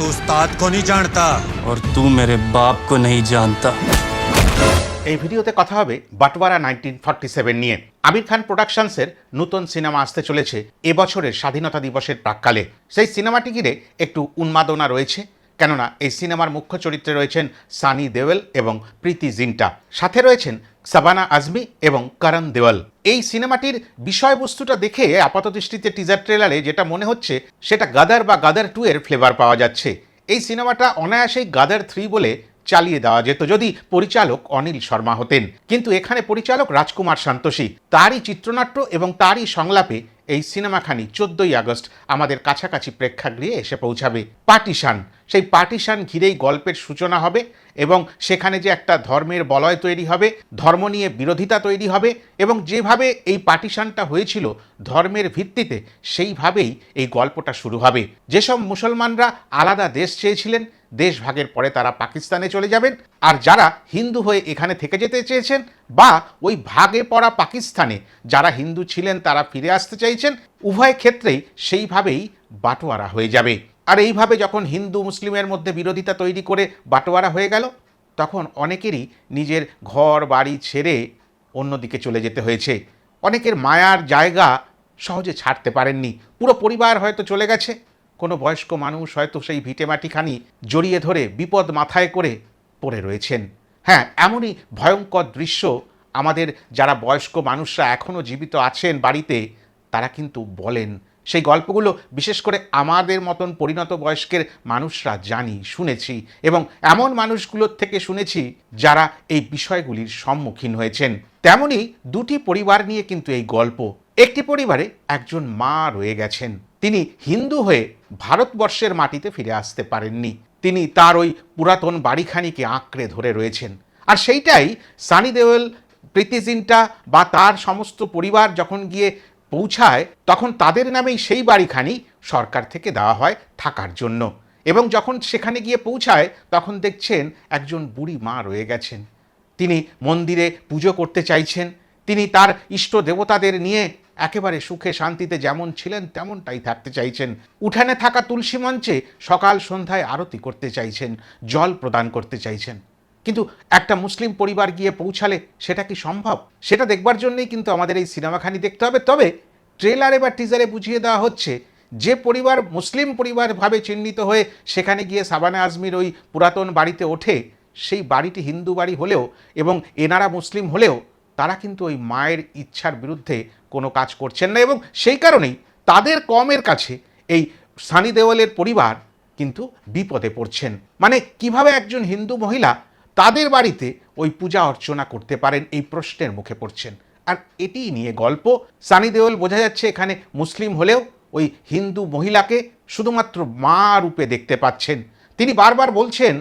तू उस्ताद को नहीं जानता और तू मेरे बाप को नहीं जानता। এই ভিডিওতে কথা হবে বাটওয়ারা 1947 নিয়ে। আমির খান প্রোডাকশনসের নতুন সিনেমা আসতে চলেছে এবছরের স্বাধীনতা দিবসের প্রাক্কালে। সেই সিনেমাটি ঘিরে একটু উন্মাদনা রয়েছে, কেননা এই সিনেমার মুখ্য চরিত্রে রয়েছেন সানি দেওল এবং প্রীতি জিন্টা, সাথে রয়েছেন শাবানা আজমি এবং করণ দেওল। এই সিনেমাটির বিষয়বস্তুটা দেখে আপাতদৃষ্টিতে টিজার ট্রেলারে যেটা মনে হচ্ছে সেটা গাদার বা গাদার 2 এর ফ্লেভার পাওয়া যাচ্ছে। এই সিনেমাটা অনায়াসেই গাদার 3 বলে চালিয়ে দেওয়া যেত যদি পরিচালক অনিল শর্মা হতেন, কিন্তু এখানে পরিচালক রাজকুমার সন্তোষী। তারই চিত্রনাট্য এবং তারই সংলাপে এই সিনেমাখানি 14ই আগস্ট আমাদের কাছাকাছি প্রেক্ষাগৃহে এসে পৌঁছাবে। পার্টিশান, সেই পার্টিশান ঘিরেই গল্পের সূচনা হবে এবং সেখানে যে একটা ধর্মের বলয় তৈরি হবে, ধর্ম নিয়ে বিরোধিতা তৈরি হবে এবং যেভাবে এই পার্টিশানটা হয়েছিল ধর্মের ভিত্তিতে, সেইভাবেই এই গল্পটা শুরু হবে। যেসব মুসলমানরা আলাদা দেশ চেয়েছিলেন, দেশ ভাগের পরে তারা পাকিস্তানে চলে যাবেন, আর যারা হিন্দু হয়ে এখানে থেকে যেতে চেয়েছেন বা ওই ভাগে পড়া পাকিস্তানে যারা হিন্দু ছিলেন তারা ফিরে আসতে চাইছেন, উভয় ক্ষেত্রেই সেইভাবেই বাটোয়ারা হয়ে যাবে। আর এইভাবে যখন হিন্দু মুসলিমের মধ্যে বিরোধিতা তৈরি করে বাটোয়ারা হয়ে গেল, তখন অনেকেরই নিজের ঘর বাড়ি ছেড়ে অন্যদিকে চলে যেতে হয়েছে। অনেকের মায়ার জায়গা সহজে ছাড়তে পারেননি, পুরো পরিবার হয়তো চলে গেছে, কোনো বয়স্ক মানুষ হয়তো সেই ভিটেমাটিখানি জড়িয়ে ধরে বিপদ মাথায় করে পড়ে রয়েছেন। হ্যাঁ, এমনই ভয়ঙ্কর দৃশ্য আমাদের যারা বয়স্ক মানুষরা এখনও জীবিত আছেন বাড়িতে, তারা কিন্তু বলেন। সেই গল্পগুলো বিশেষ করে আমাদের মতন পরিণত বয়স্কের মানুষরা জানি, শুনেছি, এবং এমন মানুষগুলোর থেকে শুনেছি যারা এই বিষয়গুলির সম্মুখীন হয়েছেন। তেমনই দুটি পরিবার নিয়ে কিন্তু এই গল্প। একটি পরিবারে একজন মা রয়ে গেছেন, তিনি হিন্দু হয়ে ভারতবর্ষের মাটিতে ফিরে আসতে পারেননি। তিনি তার ওই পুরাতন বাড়িখানিকে আঁকড়ে ধরে রয়েছেন। আর সেইটাই সানি দেওল, প্রীতি জিন্টা বা তার সমস্ত পরিবার যখন গিয়ে পৌঁছায়, তখন তাদের নামেই সেই বাড়িখানি সরকার থেকে দেওয়া হয় থাকার জন্য। এবং যখন সেখানে গিয়ে পৌঁছায় তখন দেখছেন একজন বুড়ি মা রয়ে গেছেন। তিনি মন্দিরে পুজো করতে চাইছেন, তিনি তার ইষ্ট দেবতাদের নিয়ে একেবারে সুখে শান্তিতে যেমন ছিলেন তেমনটাই থাকতে চাইছেন। উঠানে থাকা তুলসী মঞ্চে সকাল সন্ধ্যায় আরতি করতে চাইছেন, জল প্রদান করতে চাইছেন। কিন্তু একটা মুসলিম পরিবার গিয়ে পৌঁছালে সেটা কি সম্ভব? সেটা দেখবার জন্যই কিন্তু আমাদের এই সিনেমাখানি দেখতে হবে। তবে ট্রেলারে বা টিজারে বুঝিয়ে দেওয়া হচ্ছে যে পরিবার মুসলিম পরিবার ভাবে চিহ্নিত হয়ে সেখানে গিয়ে শাবানা আজমির ওই পুরাতন বাড়িতে ওঠে, সেই বাড়িটি হিন্দু বাড়ি হলেও এবং এনারা মুসলিম হলেও তারা কিন্তু ওই মায়ের ইচ্ছার বিরুদ্ধে কোনো কাজ করছেন না, এবং সেই কারণেই তাদের কমের কাছে এই সানি দেওলের পরিবার কিন্তু বিপদে পড়ছেন। মানে কিভাবে একজন হিন্দু মহিলা তাদের বাড়িতে ওই পূজা অর্চনা করতে পারেন, এই প্রশ্নের মুখে পড়ছেন। আর এটি নিয়ে গল্প। সানি দেওল বোঝা যাচ্ছে এখানে মুসলিম হলেও ওই হিন্দু মহিলাকে শুধুমাত্র মা রূপে দেখতে পাচ্ছেন। তিনি বারবার বলছেন,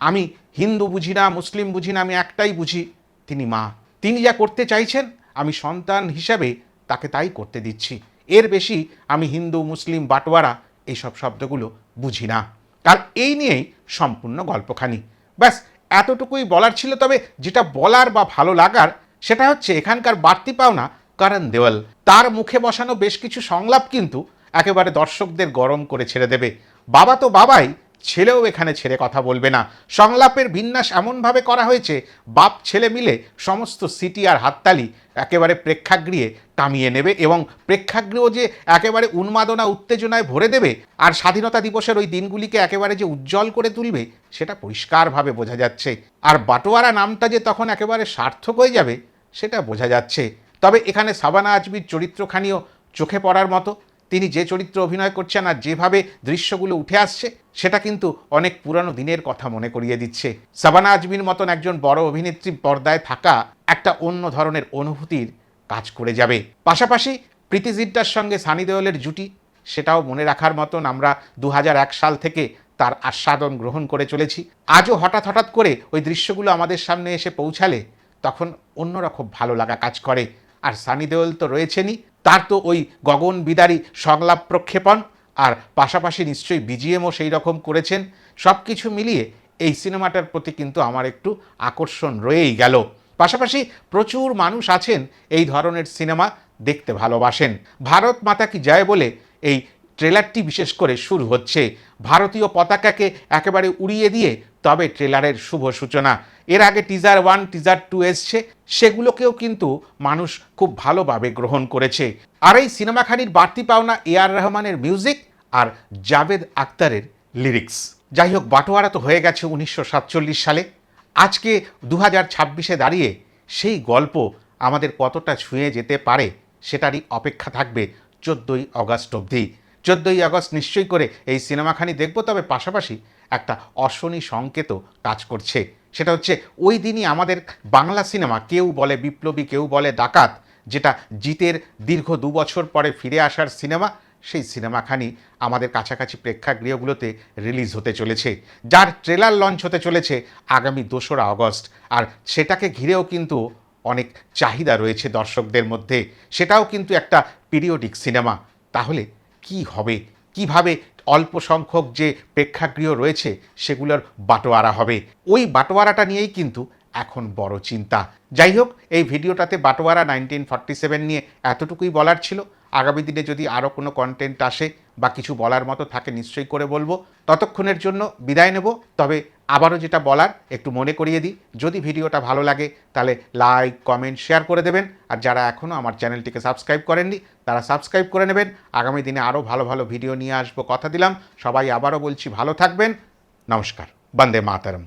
আমি হিন্দু বুঝি না, মুসলিম বুঝি না, আমি একটাই বুঝি, তিনি মা। তিনি যা করতে চাইছেন আমি সন্তান হিসাবে তাকে তাই করতে দিচ্ছি, এর বেশি আমি হিন্দু মুসলিম বাটোয়ারা এইসব শব্দগুলো বুঝি না। আর এই নিয়েই সম্পূর্ণ গল্পখানি। ব্যাস এতটুকুই বলার ছিল। তবে যেটা বলার বা ভালো লাগার সেটা হচ্ছে এখানকার বাড়তি পাওনা করণ দেওল। তার মুখে বসানো বেশ কিছু সংলাপ কিন্তু একেবারে দর্শকদের গরম করে ছেড়ে দেবে। বাবা তো বাবাই, ছেলেও এখানে ছেড়ে কথা বলবে না। সংলাপের বিন্যাস এমনভাবে করা হয়েছে বাপ ছেলে মিলে সমস্ত সিটি আর হাততালি একেবারে প্রেক্ষাগৃহে টামিয়ে নেবে, এবং প্রেক্ষাগৃহ যে একেবারে উন্মাদনা উত্তেজনায় ভরে দেবে আর স্বাধীনতা দিবসের ওই দিনগুলিকে একেবারে যে উজ্জ্বল করে তুলবে সেটা পরিষ্কারভাবে বোঝা যাচ্ছে। আর বাটোয়ারা নামটা যে তখন একেবারে সার্থক হয়ে যাবে সেটা বোঝা যাচ্ছে। তবে এখানে শাবানা আজমির চরিত্রখানিও চোখে পড়ার মতো। তিনি যে চরিত্র অভিনয় করছেন আর যেভাবে দৃশ্যগুলো উঠে আসছে সেটা কিন্তু অনেক পুরানো দিনের কথা মনে করিয়ে দিচ্ছে। শাবানা আজমির মতন একজন বড় অভিনেত্রী পর্দায় থাকা একটা অন্য ধরনের অনুভূতির কাজ করে যাবে। পাশাপাশি প্রীতি জিন্টার সঙ্গে সানি দেওলের জুটি, সেটাও মনে রাখার মতন। আমরা 2001 সাল থেকে তার আস্বাদন গ্রহণ করে চলেছি। আজও হঠাৎ হঠাৎ করে ওই দৃশ্যগুলো আমাদের সামনে এসে পৌঁছালে তখন অন্যরকম ভালো লাগা কাজ করে। আর সানি দেওল তো রয়েছেনই, তার তো ওই গগন বিদারী সংলাপ প্রক্ষেপণ, আর পাশাপাশি নিশ্চয়ই বিজিএমও সেই রকম করেছেন। সব কিছু মিলিয়ে এই সিনেমাটার প্রতি কিন্তু আমার একটু আকর্ষণ রয়েই গেল। পাশাপাশি প্রচুর মানুষ আছেন এই ধরনের সিনেমা দেখতে ভালোবাসেন। ভারত মাতা কি জয় বলে এই ট্রেলারটি বিশেষ করে শুরু হচ্ছে ভারতীয় পতাকাকে একেবারে উড়িয়ে দিয়ে, তবে ট্রেলারের শুভ সূচনা। এর আগে টিজার 1 টিজার 2 এসছে, সেগুলোকেও কিন্তু মানুষ খুব ভালোভাবে গ্রহণ করেছে। আর এই সিনেমাখানির বাড়তি পাওনা এআর রহমানের মিউজিক আর জাভেদ আখতারের লিরিক্স। যাই হোক, বাটোয়ারা তো হয়ে গেছে 1947 সালে। আজকে 2026-এ দাঁড়িয়ে সেই গল্প আমাদের কতটা ছুঁয়ে যেতে পারে সেটারই অপেক্ষা থাকবে 14ই আগস্ট অবধি। 14ই আগস্ট নিশ্চয়ই করে এই সিনেমাখানি দেখব, তবে পাশাপাশি একটা অশনি সংকেতও কাজ করছে। সেটা হচ্ছে ওই দিনই আমাদের বাংলা সিনেমা, কেউ বলে বিপ্লবী, কেউ বলে ডাকাত, যেটা জিতের দীর্ঘ 2 বছর পরে ফিরে আসার সিনেমা, সেই সিনেমাখানি আমাদের কাছাকাছি প্রেক্ষাগৃহগুলোতে রিলিজ হতে চলেছে, যার ট্রেলার লঞ্চ হতে চলেছে আগামী 2রা আগস্ট। আর সেটাকে ঘিরেও কিন্তু অনেক চাহিদা রয়েছে দর্শকদের মধ্যে। সেটাও কিন্তু একটা পিরিয়ডিক সিনেমা। তাহলে কি হবে, কিভাবে অল্প সংখ্যক যে প্রেক্ষাগৃহ রয়েছে সেগুলোর বাটোয়ারা হবে, ওই বাটোয়ারাটা নিয়েই কিন্তু এখন বড় চিন্তা। যাই হোক, এই ভিডিওটাতে বাটোয়ারা 1947 নিয়ে এতটুকুই বলার ছিল। আগামী দিনে যদি আরও কোনো কন্টেন্ট আসে বা কিছু বলার মতো থাকে নিশ্চয়ই করে বলবো। ততক্ষণের জন্য বিদায় নেব। তবে আবারও যেটা বলার একটু মনে করিয়ে দিই, যদি ভিডিওটা ভালো লাগে তাহলে লাইক, কমেন্ট, শেয়ার করে দেবেন। আর যারা এখনও আমার চ্যানেলটিকে সাবস্ক্রাইব করেননি তারা সাবস্ক্রাইব করে নেবেন। আগামী দিনে আরও ভালো ভালো ভিডিও নিয়ে আসবো, কথা দিলাম। সবাই আবারও বলছি ভালো থাকবেন। নমস্কার। বন্দে মাতরম।